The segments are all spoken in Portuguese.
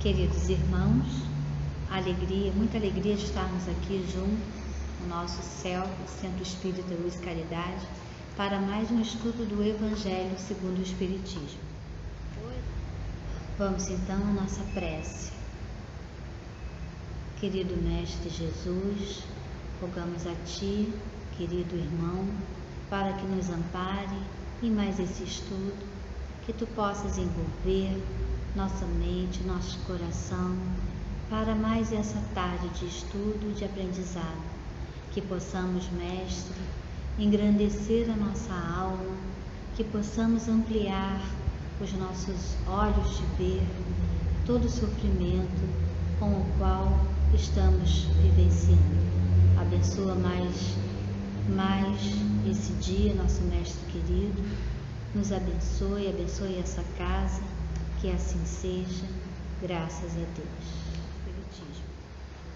Queridos irmãos, alegria, muita alegria de estarmos aqui juntos no nosso CELP, Centro Espírita Luz e Caridade, para mais um estudo do Evangelho segundo o Espiritismo. Vamos então à nossa prece. Querido Mestre Jesus, rogamos a Ti, querido irmão, para que nos ampare em mais esse estudo, que Tu possas envolver nossa mente, nosso coração, para mais essa tarde de estudo, de aprendizado, que possamos, Mestre, engrandecer a nossa alma, que possamos ampliar os nossos olhos de ver todo o sofrimento com o qual estamos vivenciando. Abençoa mais esse dia, nosso Mestre querido, nos abençoe essa casa, que assim seja, graças a Deus. Espiritismo.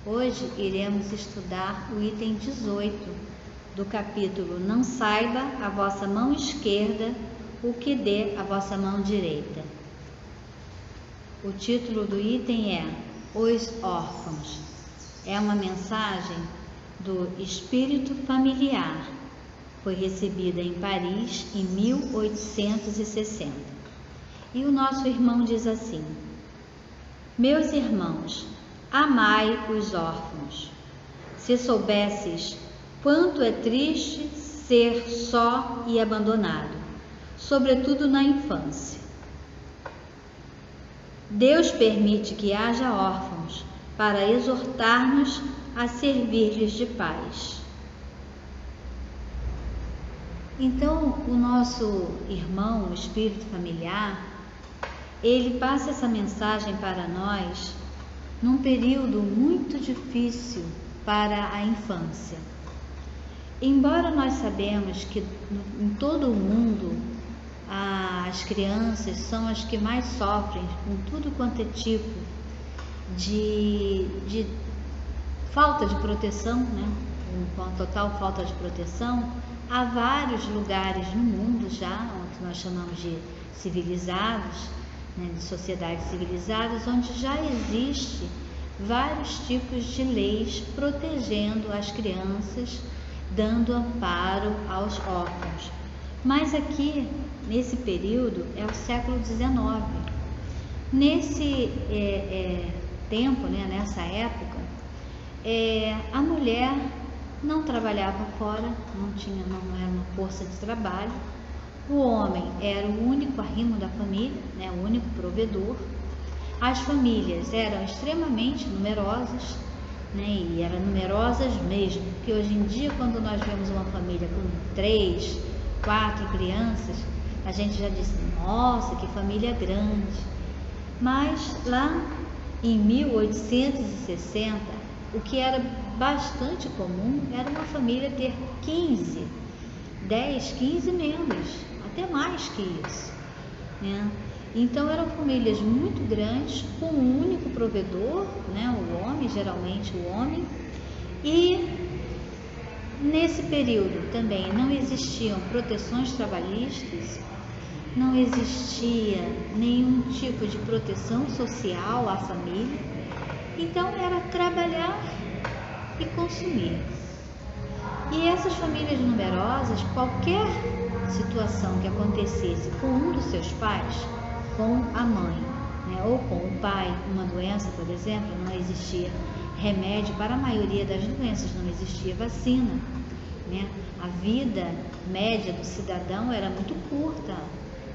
Hoje iremos estudar o item 18 do capítulo Não saiba a vossa mão esquerda o que dê a vossa mão direita. O título do item é Os Órfãos. É uma mensagem do Espírito Familiar. Foi recebida em Paris em 1860. E o nosso irmão diz assim: Meus irmãos, amai os órfãos. Se soubesses quanto é triste ser só e abandonado, sobretudo na infância. Deus permite que haja órfãos para exortar-nos a servir-lhes de pais. Então, o nosso irmão, o espírito familiar, ele passa essa mensagem para nós num período muito difícil para a infância. Embora nós sabemos que em todo o mundo as crianças são as que mais sofrem com tudo quanto é tipo de falta de proteção, né? Com a total falta de proteção, há vários lugares no mundo já, que nós chamamos de civilizados, né, de sociedades civilizadas, onde já existe vários tipos de leis protegendo as crianças, dando amparo aos órfãos. Mas aqui, nesse período, é o século XIX. Nesse tempo, né, nessa época, a mulher não trabalhava fora, não era uma força de trabalho. O homem era o único arrimo da família, né, o único provedor. As famílias eram extremamente numerosas, né, e eram numerosas mesmo, porque hoje em dia, quando nós vemos uma família com 3, 4 crianças, a gente já diz, nossa, que família grande. Mas lá em 1860, o que era bastante comum era uma família ter 10, 15 membros, até mais que isso, né? Então eram famílias muito grandes, com um único provedor, né? O homem, geralmente o homem. E nesse período também não existiam proteções trabalhistas, não existia nenhum tipo de proteção social à família. Então era trabalhar e consumir. E essas famílias numerosas, qualquer situação que acontecesse com um dos seus pais, com a mãe, né, ou com o pai, uma doença, por exemplo, não existia remédio para a maioria das doenças, não existia vacina, né? A vida média do cidadão era muito curta,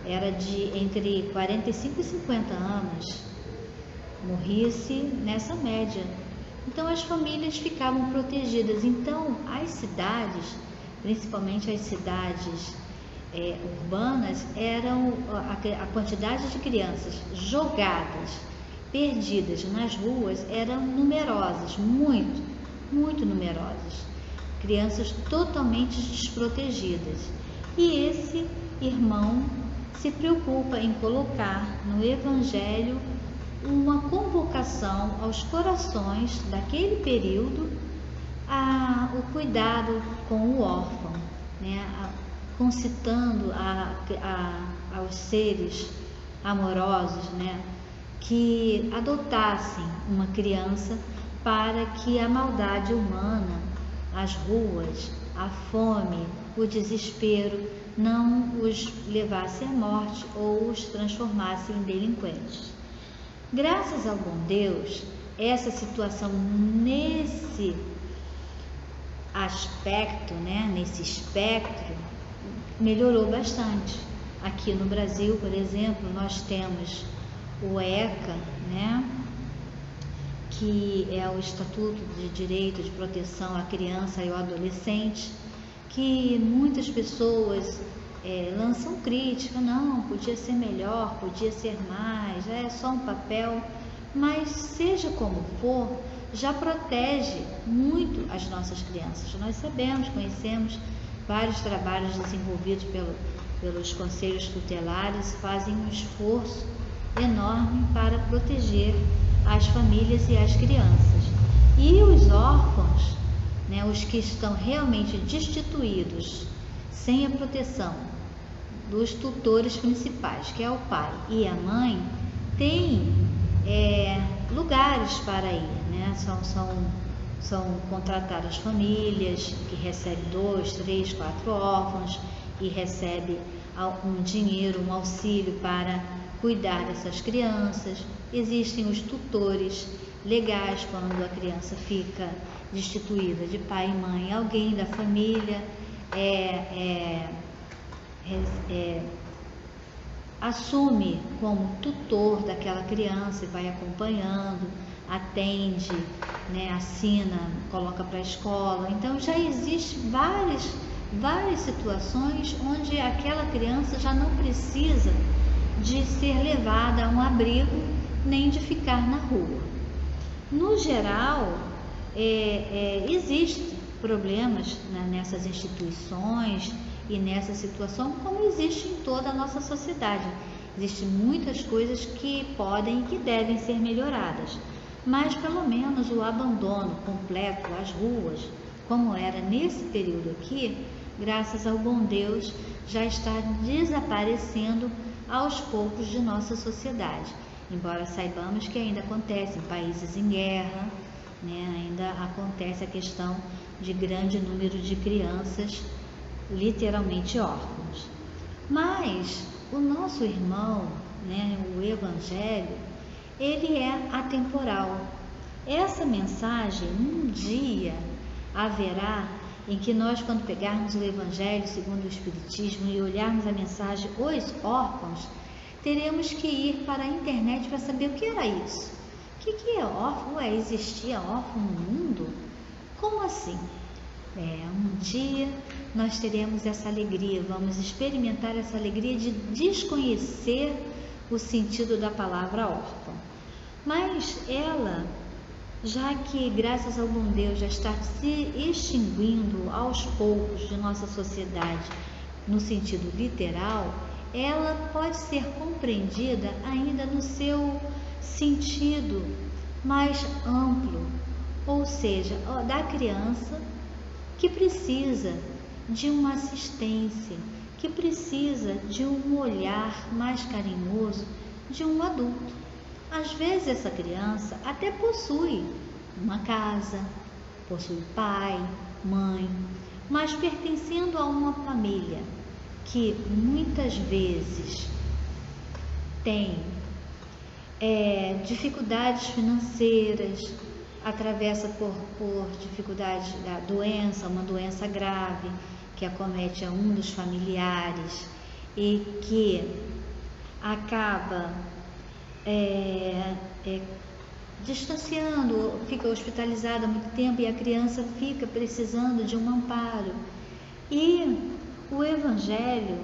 era de entre 45 e 50 anos, morria-se nessa média. Então as famílias ficavam protegidas. Então as cidades, principalmente as cidades urbanas, eram a quantidade de crianças jogadas, perdidas nas ruas, eram numerosas, muito numerosas. Crianças totalmente desprotegidas. E esse irmão se preocupa em colocar no Evangelho uma convocação aos corações daquele período o cuidado com o órfão, né? Concitando aos seres amorosos, né? que adotassem uma criança para que a maldade humana, as ruas, a fome, o desespero não os levasse à morte ou os transformasse em delinquentes. Graças ao bom Deus, essa situação nesse aspecto, nesse espectro, melhorou bastante. Aqui no Brasil, por exemplo, nós temos o ECA, que é o Estatuto de Direito de Proteção à Criança e ao Adolescente, que muitas pessoas lançam crítica, não, podia ser melhor, podia ser mais, é só um papel, mas seja como for, já protege muito as nossas crianças. Nós sabemos, conhecemos vários trabalhos desenvolvidos pelos conselhos tutelares, fazem um esforço enorme para proteger as famílias e as crianças. E os órfãos, os que estão realmente destituídos, sem a proteção dos tutores principais, que é o pai e a mãe, têm lugares para ir, são contratadas famílias que recebem 2, 3, 4 órfãos e recebem um dinheiro, um auxílio para cuidar dessas crianças. Existem os tutores legais quando a criança fica destituída de pai e mãe, alguém da família assume como tutor daquela criança e vai acompanhando, atende, assina, coloca para a escola. Então já existe várias situações onde aquela criança já não precisa de ser levada a um abrigo nem de ficar na rua. No geral, existem problemas nessas instituições e nessa situação, como existe em toda a nossa sociedade. Existem muitas coisas que podem e que devem ser melhoradas, mas pelo menos o abandono completo às ruas, como era nesse período aqui, graças ao bom Deus, já está desaparecendo aos poucos de nossa sociedade. Embora saibamos que ainda acontece em países em guerra, ainda acontece a questão de grande número de crianças literalmente órfãos. Mas o nosso irmão, o Evangelho, ele é atemporal. Essa mensagem, um dia haverá em que nós, quando pegarmos o Evangelho segundo o Espiritismo e olharmos a mensagem Os Órfãos, teremos que ir para a internet para saber o que era isso. O que é órfão? Existia órfão no mundo? Como assim? Um dia nós teremos essa alegria, vamos experimentar essa alegria de desconhecer o sentido da palavra órfão. Mas ela, já que graças ao bom Deus já está se extinguindo aos poucos de nossa sociedade no sentido literal, ela pode ser compreendida ainda no seu sentido mais amplo, ou seja, da criança que precisa de uma assistência, que precisa de um olhar mais carinhoso de um adulto. Às vezes essa criança até possui uma casa, possui pai, mãe, mas pertencendo a uma família que muitas vezes tem dificuldades financeiras, atravessa por dificuldades da doença, uma doença grave que acomete a um dos familiares e que acaba distanciando, fica hospitalizada há muito tempo e a criança fica precisando de um amparo. E o Evangelho,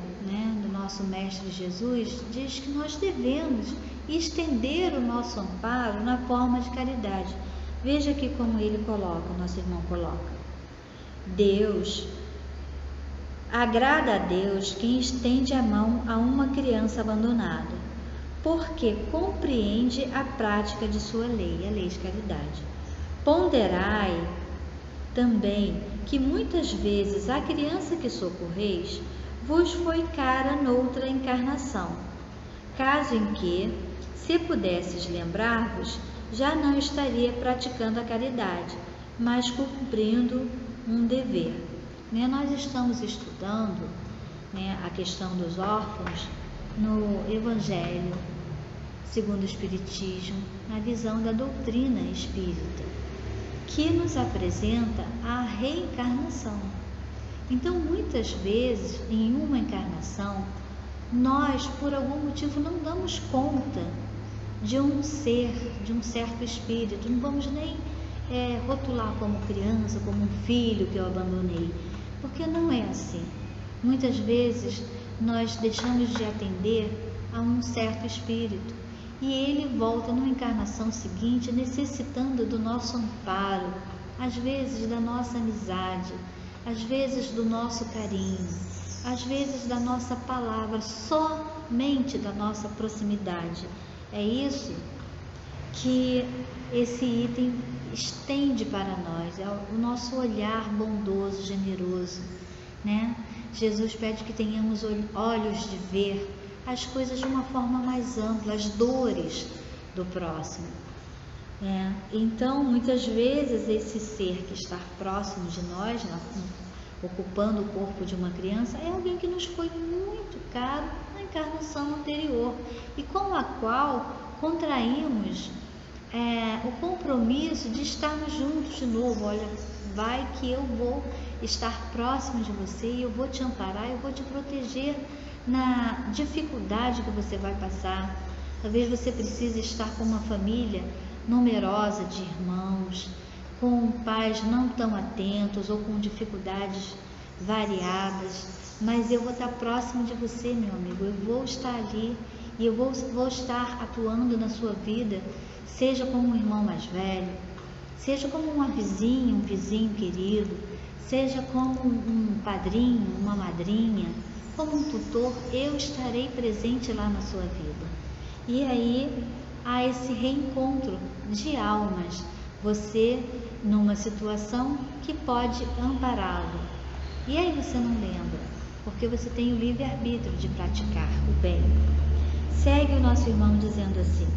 do nosso Mestre Jesus diz que nós devemos estender o nosso amparo na forma de caridade. Veja aqui como ele coloca, o nosso irmão coloca. Agrada a Deus quem estende a mão a uma criança abandonada, porque compreende a prática de sua lei, a lei de caridade. Ponderai também que muitas vezes a criança que socorreis vos foi cara noutra encarnação, caso em que, Se pudesses lembrar-vos, já não estaria praticando a caridade, mas cumprindo um dever. Nós estamos estudando a questão dos órfãos no Evangelho segundo o Espiritismo, na visão da doutrina espírita, que nos apresenta a reencarnação. Então, muitas vezes, em uma encarnação, nós, por algum motivo, não damos conta de um ser, de um certo espírito, não vamos nem rotular como criança, como um filho que eu abandonei, porque não é assim. Muitas vezes nós deixamos de atender a um certo espírito e ele volta numa encarnação seguinte necessitando do nosso amparo, às vezes da nossa amizade, às vezes do nosso carinho, às vezes da nossa palavra, somente da nossa proximidade. É isso que esse item estende para nós, é o nosso olhar bondoso, generoso, Jesus pede que tenhamos olhos de ver as coisas de uma forma mais ampla, as dores do próximo. Então, muitas vezes, esse ser que está próximo de nós, ocupando o corpo de uma criança, é alguém que nos foi muito caro na encarnação anterior e com a qual contraímos o compromisso de estarmos juntos de novo. Olha, vai que eu vou estar próximo de você e eu vou te amparar, eu vou te proteger na dificuldade que você vai passar. Talvez você precise estar com uma família numerosa de irmãos, com pais não tão atentos ou com dificuldades variadas, mas eu vou estar próximo de você, meu amigo, eu vou estar ali e eu vou estar atuando na sua vida, seja como um irmão mais velho, seja como um vizinho querido, seja como um padrinho, uma madrinha, como um tutor, eu estarei presente lá na sua vida. E aí há esse reencontro de almas, você numa situação que pode ampará-lo. E aí você não lembra, porque você tem o livre-arbítrio de praticar o bem. Segue o nosso irmão dizendo assim: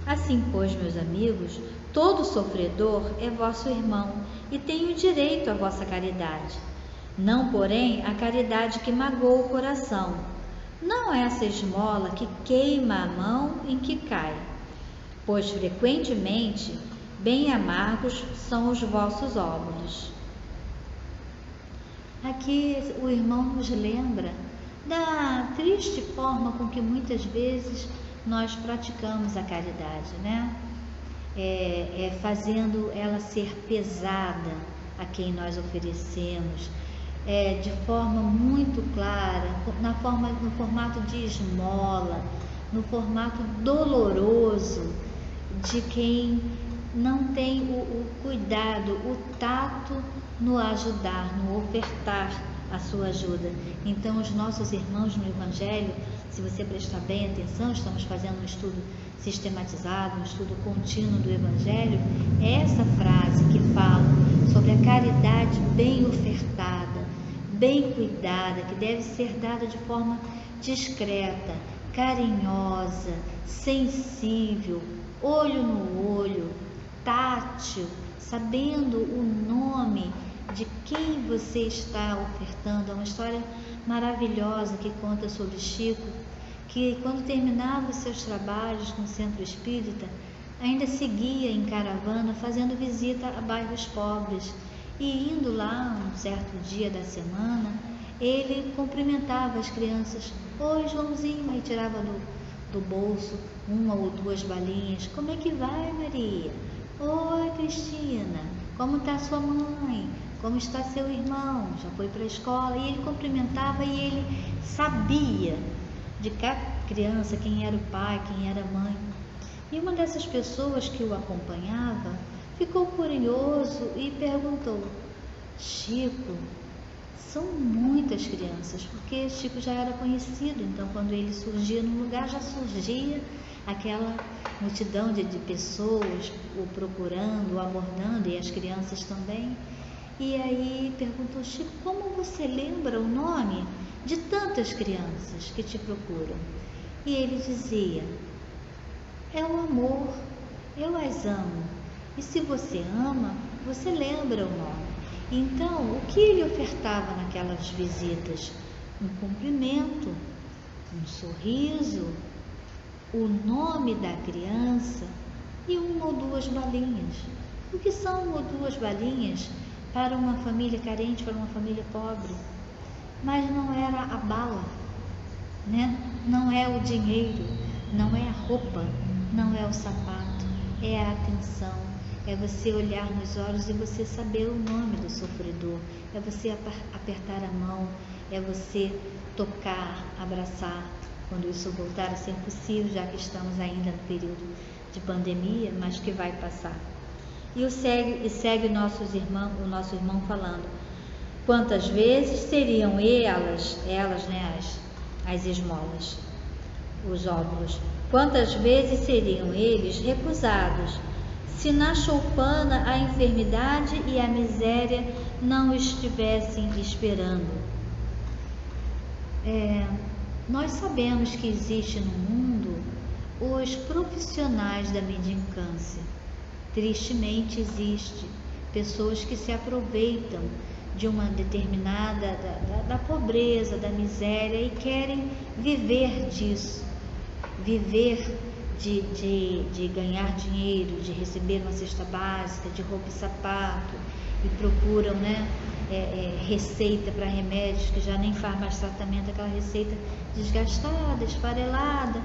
assim, pois, meus amigos, todo sofredor é vosso irmão e tem o direito à vossa caridade. Não, porém, a caridade que magoa o coração, não essa esmola que queima a mão em que cai, pois frequentemente bem amargos são os vossos óbolos. Aqui o irmão nos lembra da triste forma com que muitas vezes nós praticamos a caridade, fazendo ela ser pesada a quem nós oferecemos, de forma muito clara, no formato de esmola, no formato doloroso de quem não tem o cuidado, o tato no ajudar, no ofertar a sua ajuda. Então, os nossos irmãos no Evangelho, se você prestar bem atenção, estamos fazendo um estudo sistematizado, um estudo contínuo do Evangelho, é essa frase que fala sobre a caridade bem ofertada, bem cuidada, que deve ser dada de forma discreta, carinhosa, sensível, olho no olho, tátil, sabendo o nome de quem você está ofertando. É uma história maravilhosa que conta sobre Chico, que quando terminava os seus trabalhos no centro espírita, ainda seguia em caravana fazendo visita a bairros pobres, e indo lá um certo dia da semana, ele cumprimentava as crianças: oi, Joãozinho, aí tirava do bolso uma ou duas balinhas: como é que vai, Maria? Oi, Cristina, como está sua mãe? Como está seu irmão? Já foi para a escola? E ele cumprimentava, e ele sabia de cada criança quem era o pai, quem era a mãe. E uma dessas pessoas que o acompanhava ficou curioso e perguntou: Chico, são muitas crianças, porque Chico já era conhecido, então quando ele surgia no lugar já surgia aquela multidão de pessoas o procurando, o abordando, e as crianças também. E aí perguntou: Chico, como você lembra o nome de tantas crianças que te procuram? E ele dizia: É o amor. Eu as amo. E se você ama, você lembra o nome. Então, o que ele ofertava naquelas visitas? Um cumprimento, um sorriso, o nome da criança e uma ou duas balinhas. O que são uma ou duas balinhas para uma família carente, para uma família pobre? Mas não era a bala, né? Não é o dinheiro, não é a roupa, não é o sapato, é a atenção, é você olhar nos olhos e você saber o nome do sofredor, é você apertar a mão, é você tocar, abraçar, quando isso voltar a ser possível, já que estamos ainda no período de pandemia, mas que vai passar. E segue o nosso irmão falando, quantas vezes seriam elas, né, as esmolas, os óvulos, quantas vezes seriam eles recusados, se na choupana a enfermidade e a miséria não estivessem esperando. Nós sabemos que existe no mundo os profissionais da mendicância. Tristemente existe pessoas que se aproveitam de uma determinada da pobreza, da miséria e querem viver disso, viver de ganhar dinheiro, de receber uma cesta básica, de roupa e sapato, e procuram, né, receita para remédios que já nem faz mais tratamento, aquela receita desgastada, esfarelada,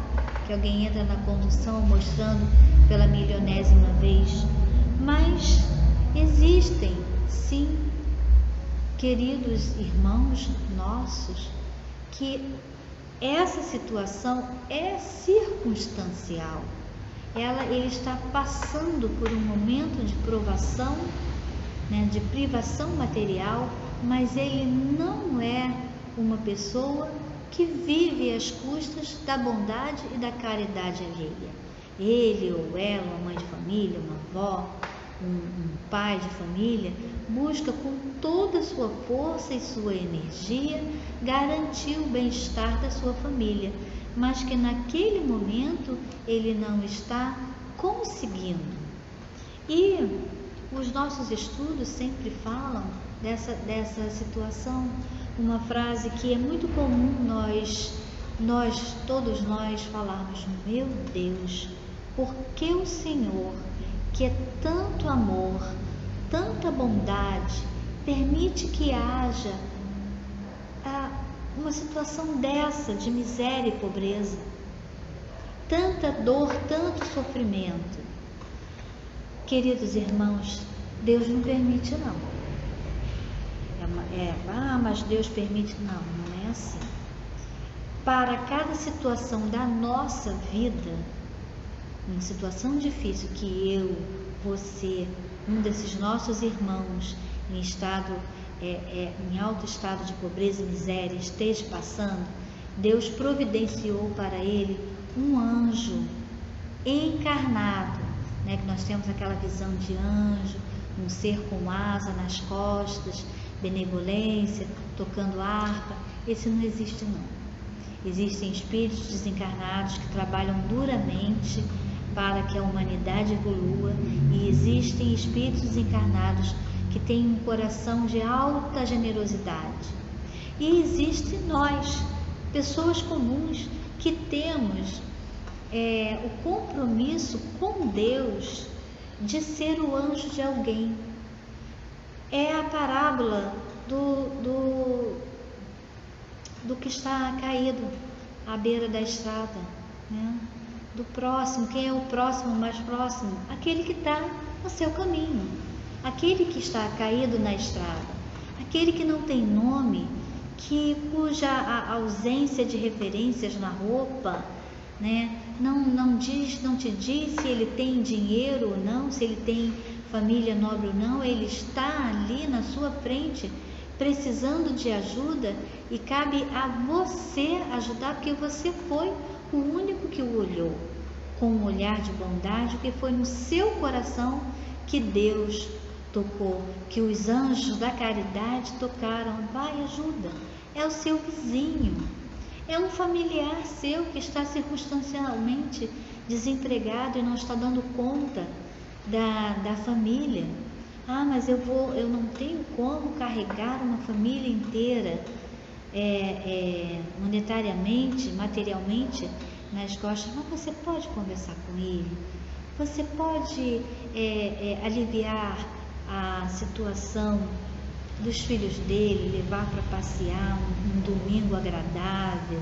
que alguém entra na condução mostrando pela milionésima vez. Mas existem, sim, queridos irmãos nossos, que essa situação é circunstancial. Ele está passando por um momento de provação, né, de privação material, mas ele não é uma pessoa que vive às custas da bondade e da caridade alheia. Ele ou ela, uma mãe de família, uma avó, um pai de família, busca com toda a sua força e sua energia garantir o bem-estar da sua família, mas que naquele momento ele não está conseguindo. E os nossos estudos sempre falam dessa situação, uma frase que é muito comum todos nós falarmos: meu Deus, por que o Senhor, que é tanto amor, tanta bondade, permite que haja uma situação dessa de miséria e pobreza, tanta dor, tanto sofrimento? Queridos irmãos, Deus não permite não. Mas Deus permite. Não é assim. Para cada situação da nossa vida, uma situação difícil que eu, você, um desses nossos irmãos em alto estado de pobreza e miséria esteja passando, Deus providenciou para ele um anjo encarnado, né, que nós temos aquela visão de anjo, um ser com asa nas costas, benevolência, tocando harpa. Esse não existe não. Existem espíritos desencarnados que trabalham duramente para que a humanidade evolua, e existem espíritos encarnados que têm um coração de alta generosidade. E existem nós, pessoas comuns, que temos o compromisso com Deus de ser o anjo de alguém. É a parábola do que está caído à beira da estrada, né? Do próximo. Quem é o próximo mais próximo? Aquele que está no seu caminho, aquele que está caído na estrada, aquele que não tem nome, cuja a ausência de referências na roupa, né, não te diz se ele tem dinheiro ou não, se ele tem família nobre ou não. Ele está ali na sua frente precisando de ajuda, e cabe a você ajudar, porque você foi o único que o olhou com um olhar de bondade, que foi no seu coração que Deus tocou, que os anjos da caridade tocaram. Vai, ajuda. É o seu vizinho, é um familiar seu que está circunstancialmente desempregado e não está dando conta da família. Ah, mas eu não tenho como carregar uma família inteira monetariamente, materialmente nas costas. Mas você pode conversar com ele, você pode aliviar a situação dos filhos dele, levar para passear um domingo agradável.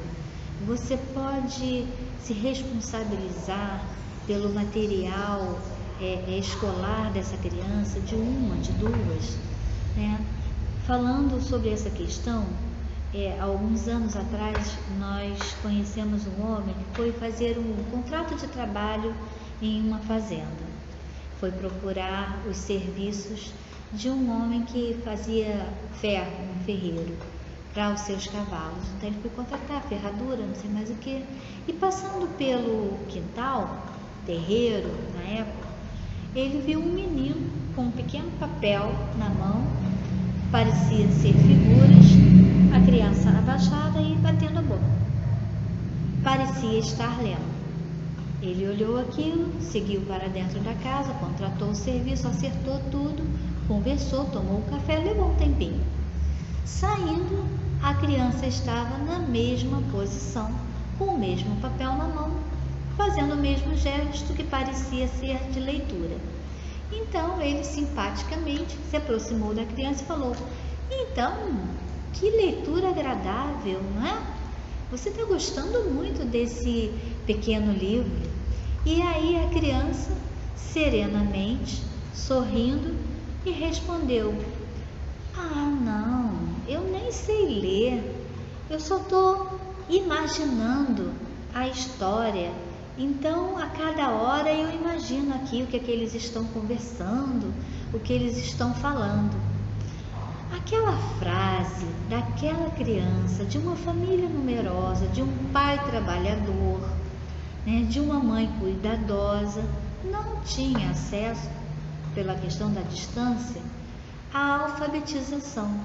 Você pode se responsabilizar pelo material escolar dessa criança, de uma, de duas, né? Falando sobre essa questão, alguns anos atrás nós conhecemos um homem que foi fazer um contrato de trabalho em uma fazenda. Foi procurar os serviços de um homem que fazia ferro, um ferreiro, para os seus cavalos. Então ele foi contratar ferradura, não sei mais o que. E passando pelo quintal, terreiro, na época, ele viu um menino com um pequeno papel na mão, parecia ser figuras, a criança abaixada e batendo a boca. Parecia estar lendo. Ele olhou aquilo, seguiu para dentro da casa, contratou o serviço, acertou tudo, conversou, tomou o café, levou um tempinho. Saindo, a criança estava na mesma posição, com o mesmo papel na mão, fazendo o mesmo gesto que parecia ser de leitura. Então ele simpaticamente se aproximou da criança e falou: então, que leitura agradável, não é? Você está gostando muito desse pequeno livro. E aí a criança, serenamente, sorrindo, e respondeu: ah, não, eu nem sei ler, eu só estou imaginando a história. Então, a cada hora eu imagino aqui o que é que eles estão conversando, o que eles estão falando. Aquela frase daquela criança, de uma família numerosa, de um pai trabalhador, né, de uma mãe cuidadosa, não tinha acesso, pela questão da distância, à alfabetização.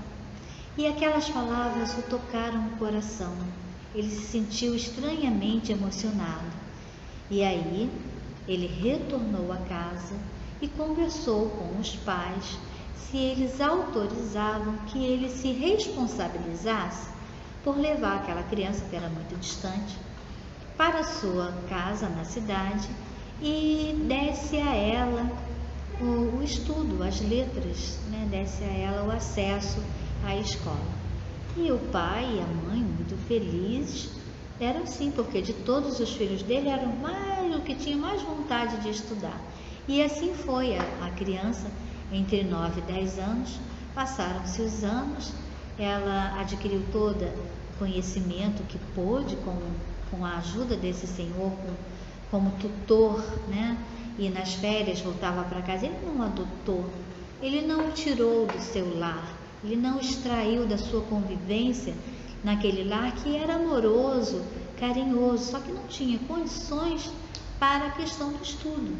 E aquelas palavras o tocaram o coração. Ele se sentiu estranhamente emocionado. E aí, ele retornou à casa e conversou com os pais se eles autorizavam que ele se responsabilizasse por levar aquela criança, que era muito distante, para sua casa na cidade e desse a ela o estudo, as letras, né? Desse a ela o acesso à escola. E o pai e a mãe, muito felizes, eram sim, porque de todos os filhos dele eram o que tinha mais vontade de estudar. E assim foi a criança, entre 9 e 10 anos, passaram-se os anos, ela adquiriu todo o conhecimento que pôde com a ajuda desse senhor, como tutor, né? E nas férias voltava para casa. Ele não adotou, ele não o tirou do seu lar, ele não extraiu da sua convivência naquele lar que era amoroso, carinhoso, só que não tinha condições para a questão do estudo.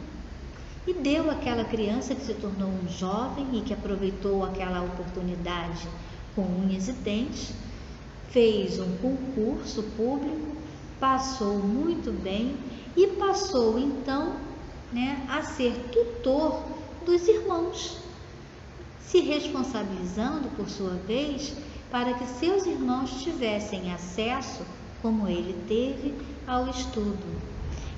E deu àquela criança, que se tornou um jovem e que aproveitou aquela oportunidade com unhas e dentes, fez um concurso público, passou muito bem e passou então, né, a ser tutor dos irmãos, se responsabilizando por sua vez para que seus irmãos tivessem acesso, como ele teve, ao estudo.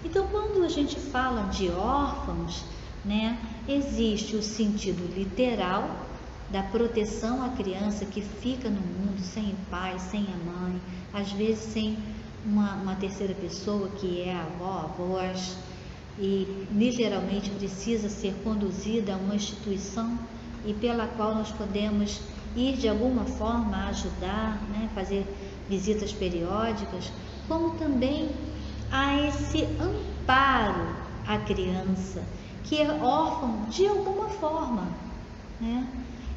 Então, quando a gente fala de órfãos, né, existe o sentido literal da proteção à criança que fica no mundo sem o pai, sem a mãe, às vezes sem uma terceira pessoa que é a avó, avós, e literalmente precisa ser conduzida a uma instituição e pela qual nós podemos ir de alguma forma ajudar, né, fazer visitas periódicas, como também a esse amparo à criança que é órfã de alguma forma, né,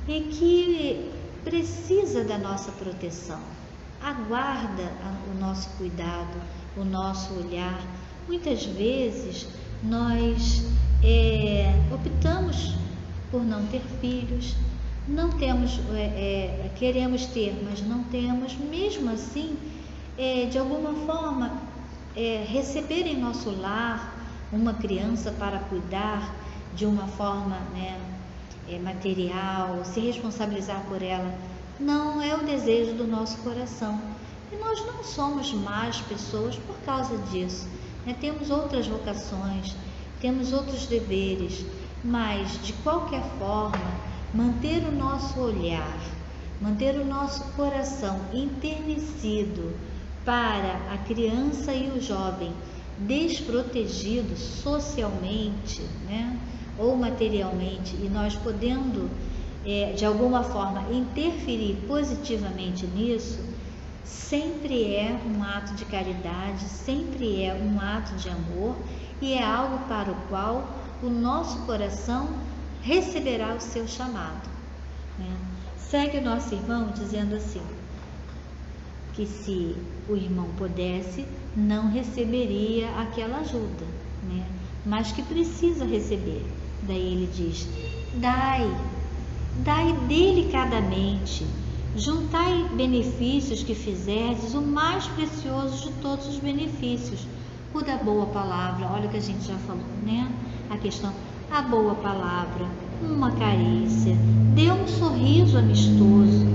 e que precisa da nossa proteção, aguarda o nosso cuidado, o nosso olhar. Muitas vezes nós optamos por não ter filhos, não temos, queremos ter, mas não temos, mesmo assim, de alguma forma, receber em nosso lar uma criança para cuidar de uma forma, né, material, se responsabilizar por ela. Não é o desejo do nosso coração. E nós não somos más pessoas por causa disso, né? Temos outras vocações, temos outros deveres, mas de qualquer forma, manter o nosso olhar, manter o nosso coração enternecido para a criança e o jovem desprotegidos socialmente, né, ou materialmente, e nós podendo de alguma forma interferir positivamente nisso, sempre é um ato de caridade, sempre é um ato de amor, e é algo para o qual o nosso coração receberá o seu chamado, né? Segue o nosso irmão dizendo assim, que se o irmão pudesse, não receberia aquela ajuda, né? Mas que precisa receber. Daí ele diz, dai delicadamente, juntai benefícios que fizerdes, o mais precioso de todos os benefícios, o da boa palavra. Olha o que a gente já falou, né? A questão, a boa palavra, uma carícia, dê um sorriso amistoso,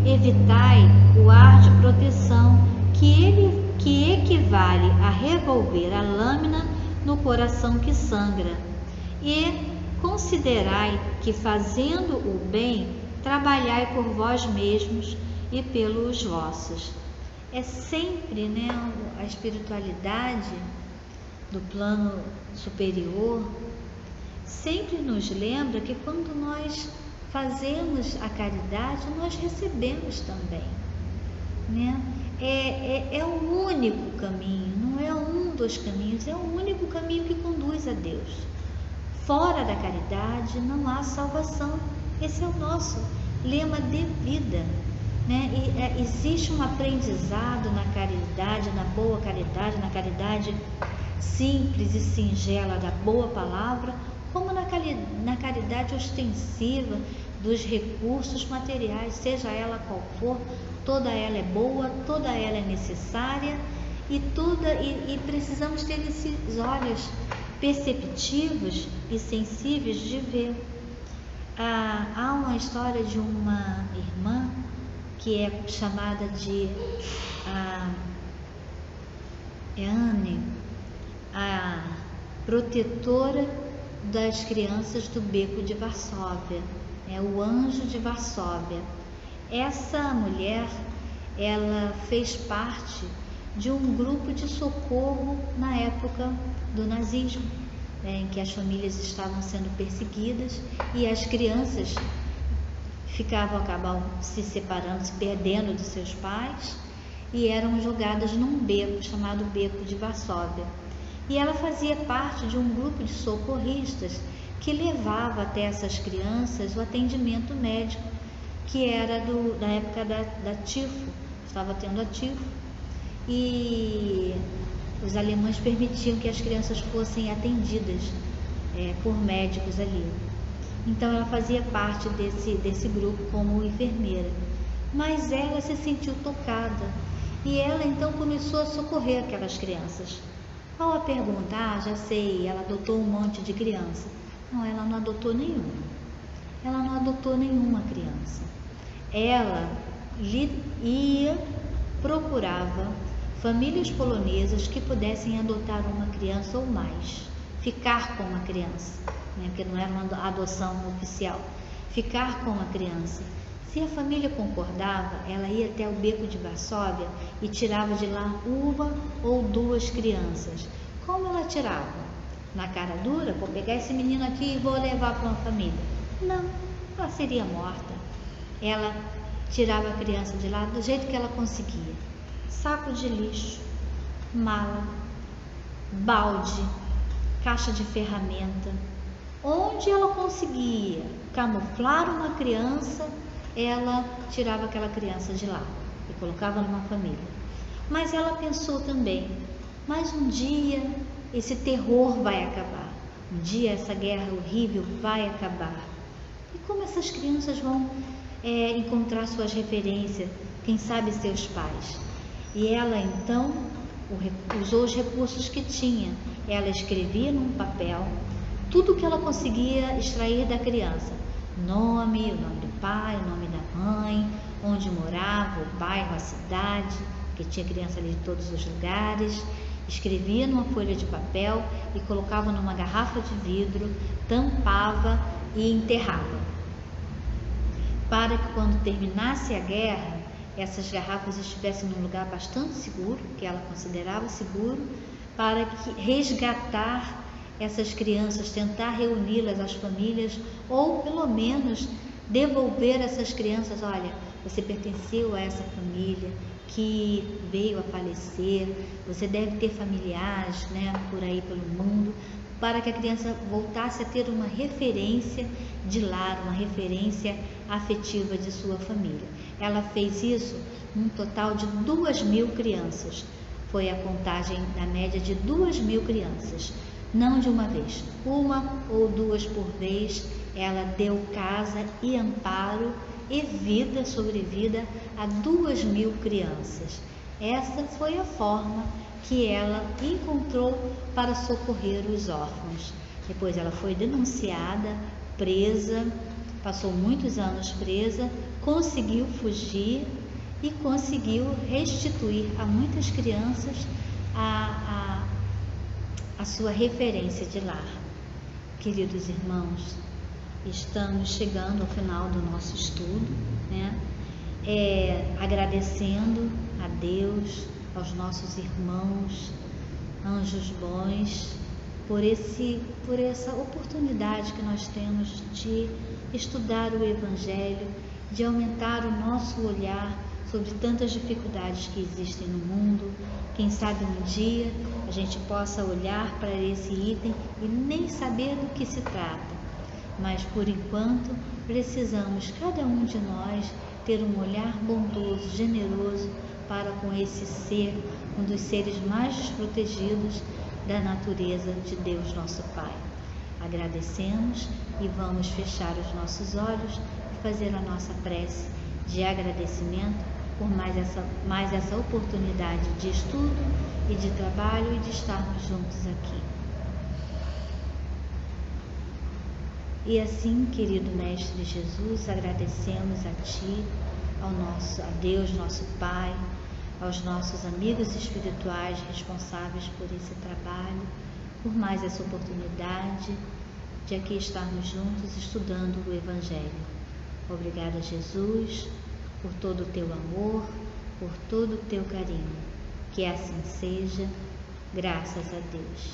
evitai o ar de proteção, que equivale a revolver a lâmina no coração que sangra, e considerai que, fazendo o bem, trabalhai por vós mesmos e pelos vossos. É sempre, né, a espiritualidade do plano superior sempre nos lembra que quando nós fazemos a caridade, nós recebemos também, né? É o único caminho, não é um dos caminhos, é o único caminho que conduz a Deus. Fora da caridade não há salvação. Esse é o nosso lema de vida, né? E existe um aprendizado na caridade, na boa caridade, na caridade simples e singela da boa palavra, como na caridade ostensiva dos recursos materiais, seja ela qual for, toda ela é boa, toda ela é necessária, e precisamos ter esses olhos perceptivos e sensíveis de ver. Há uma história de uma irmã que é chamada de Anne, a protetora das crianças do Beco de Varsóvia, o anjo de Varsóvia. Essa mulher, ela fez parte de um grupo de socorro na época do nazismo, em que as famílias estavam sendo perseguidas e as crianças acabavam se separando, se perdendo de seus pais, e eram jogadas num beco chamado Beco de Varsóvia. E ela fazia parte de um grupo de socorristas que levava até essas crianças o atendimento médico, que era da época da tifo, estava tendo a tifo, e os alemães permitiam que as crianças fossem atendidas por médicos ali. Então ela fazia parte desse grupo como enfermeira, mas ela se sentiu tocada e ela então começou a socorrer aquelas crianças. Qual a pergunta? Já sei, ela adotou um monte de criança. Não, ela não adotou nenhuma. Ela não adotou nenhuma criança. Ela procurava famílias polonesas que pudessem adotar uma criança ou mais, ficar com uma criança, né? Porque não era uma adoção oficial, ficar com uma criança. Se a família concordava, ela ia até o Beco de Varsóvia e tirava de lá uma ou duas crianças. Como ela tirava? Na cara dura, vou pegar esse menino aqui e vou levar para uma família. Não, ela seria morta. Ela tirava a criança de lá do jeito que ela conseguia. Saco de lixo, mala, balde, caixa de ferramenta. Onde ela conseguia camuflar uma criança, ela tirava aquela criança de lá e colocava numa família. Mas ela pensou também, mas um dia esse terror vai acabar, um dia essa guerra horrível vai acabar. E como essas crianças vão encontrar suas referências, quem sabe seus pais? E ela então usou os recursos que tinha. Ela escrevia num papel tudo que ela conseguia extrair da criança: o nome do pai, o nome da mãe, onde morava, o bairro, a cidade, porque tinha criança ali de todos os lugares. Escrevia numa folha de papel e colocava numa garrafa de vidro, tampava e enterrava, para que quando terminasse a guerra, essas garrafas estivessem num lugar bastante seguro, que ela considerava seguro, para resgatar essas crianças, tentar reuni-las às famílias, ou pelo menos devolver essas crianças: olha, você pertenceu a essa família que veio a falecer, você deve ter familiares, né, por aí pelo mundo, para que a criança voltasse a ter uma referência de lar, uma referência afetiva de sua família. Ela fez isso num total de 2.000 crianças. Foi a contagem na média de 2.000 crianças, não de uma vez, uma ou duas por vez. Ela deu casa e amparo e vida, sobrevida a 2.000 crianças. Essa foi a forma que ela encontrou para socorrer os órfãos. Depois ela foi denunciada, presa, passou muitos anos presa, conseguiu fugir e conseguiu restituir a muitas crianças a sua referência de lar. Queridos irmãos, estamos chegando ao final do nosso estudo, né? Agradecendo a Deus, aos nossos irmãos, anjos bons, por essa oportunidade que nós temos de estudar o Evangelho, de aumentar o nosso olhar sobre tantas dificuldades que existem no mundo. Quem sabe um dia a gente possa olhar para esse item e nem saber do que se trata, mas por enquanto precisamos, cada um de nós, ter um olhar bondoso, generoso para com esse ser, um dos seres mais desprotegidos da natureza de Deus nosso Pai. Agradecemos e vamos fechar os nossos olhos e fazer a nossa prece de agradecimento por mais essa oportunidade de estudo e de trabalho e de estarmos juntos aqui. E assim, querido Mestre Jesus, agradecemos a Ti, a Deus nosso Pai, aos nossos amigos espirituais responsáveis por esse trabalho, por mais essa oportunidade de aqui estarmos juntos estudando o Evangelho. Obrigada, Jesus, por todo o Teu amor, por todo o Teu carinho. Que assim seja, graças a Deus.